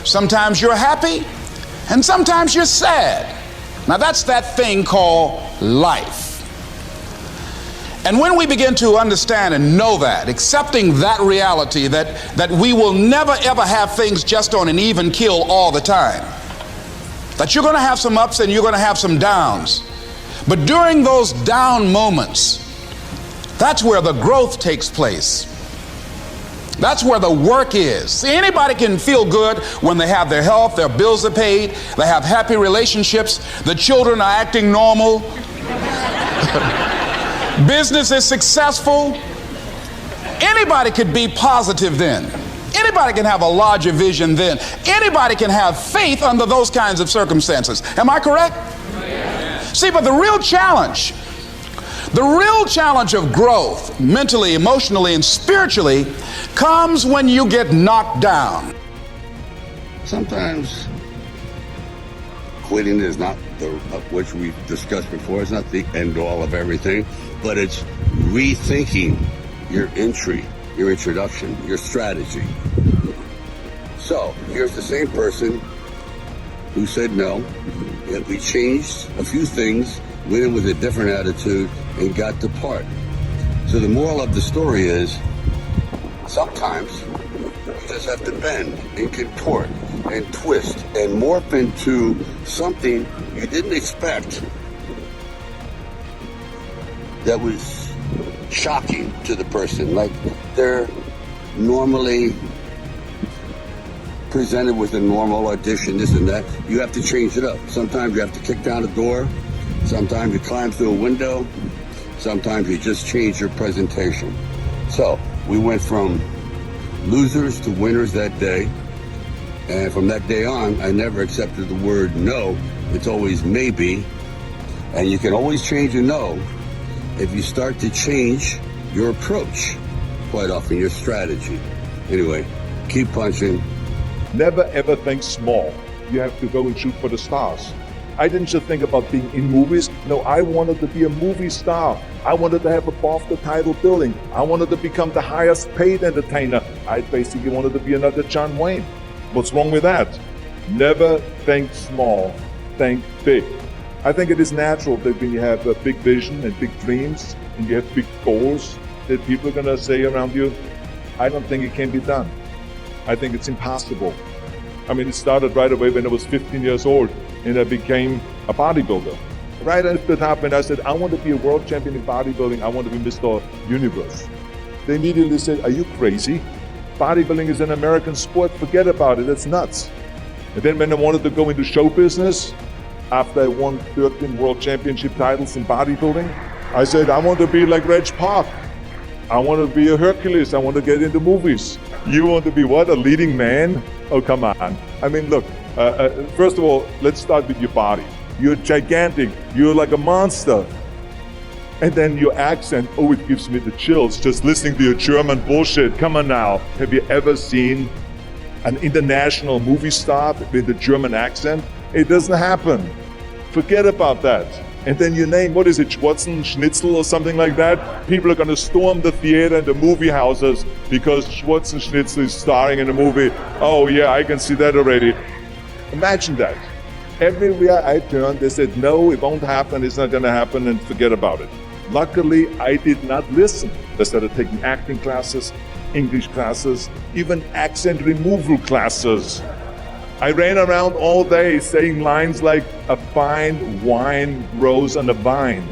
Sometimes you're happy, and sometimes you're sad. Now that's that thing called life. And when we begin to understand and know that, accepting that reality that we will never ever have things just on an even keel all the time, that you're going to have some ups and you're going to have some downs, but during those down moments, that's where the growth takes place. That's where the work is. See, anybody can feel good when they have their health, their bills are paid, they have happy relationships, the children are acting normal, business is successful. Anybody could be positive then. Anybody can have a larger vision then. Anybody can have faith under those kinds of circumstances. Am I correct? Yes. See, but the real challenge of growth, mentally, emotionally, and spiritually, comes when you get knocked down. Sometimes quitting is not which we've discussed before, it's not the end all of everything, but it's rethinking your entry, your introduction, your strategy. So here's the same person who said no, yet we changed a few things, went in with a different attitude, and got to part. So the moral of the story is, sometimes you just have to bend and contort and twist and morph into something you didn't expect that was shocking to the person. Like they're normally presented with a normal audition, this and that. You have to change it up. Sometimes you have to kick down a door. Sometimes you climb through a window. Sometimes you just change your presentation. So we went from losers to winners that day. And from that day on, I never accepted the word no. It's always maybe. And you can always change a no if you start to change your approach, quite often your strategy. Anyway, keep punching. Never ever think small. You have to go and shoot for the stars. I didn't just think about being in movies. No, I wanted to be a movie star. I wanted to have above the title building. I wanted to become the highest paid entertainer. I basically wanted to be another John Wayne. What's wrong with that? Never think small, think big. I think it is natural that when you have a big vision and big dreams and you have big goals, that people are going to say around you, I don't think it can be done. I think it's impossible. I mean, it started right away when I was 15 years old and I became a bodybuilder. Right after that happened, I said, I want to be a world champion in bodybuilding. I want to be Mr. Universe. They immediately said, are you crazy? Bodybuilding is an American sport. Forget about it. It's nuts. And then when I wanted to go into show business, after I won 13 world championship titles in bodybuilding, I said, I want to be like Reg Park. I want to be a Hercules. I want to get into movies. You want to be what? A leading man? Oh, come on. I mean, look, first of all, let's start with your body. You're gigantic. You're like a monster. And then your accent, oh, it gives me the chills just listening to your German bullshit. Come on now. Have you ever seen an international movie star with a German accent? It doesn't happen. Forget about that. And then your name, what is it, Schwarzen, Schnitzel or something like that? People are going to storm the theater and the movie houses because Schwarzen Schnitzel is starring in a movie. Oh yeah, I can see that already. Imagine that. Everywhere I turned, they said, no, it won't happen, it's not going to happen, and forget about it. Luckily, I did not listen. I started taking acting classes, English classes, even accent removal classes. I ran around all day saying lines like, a fine wine grows on a vine.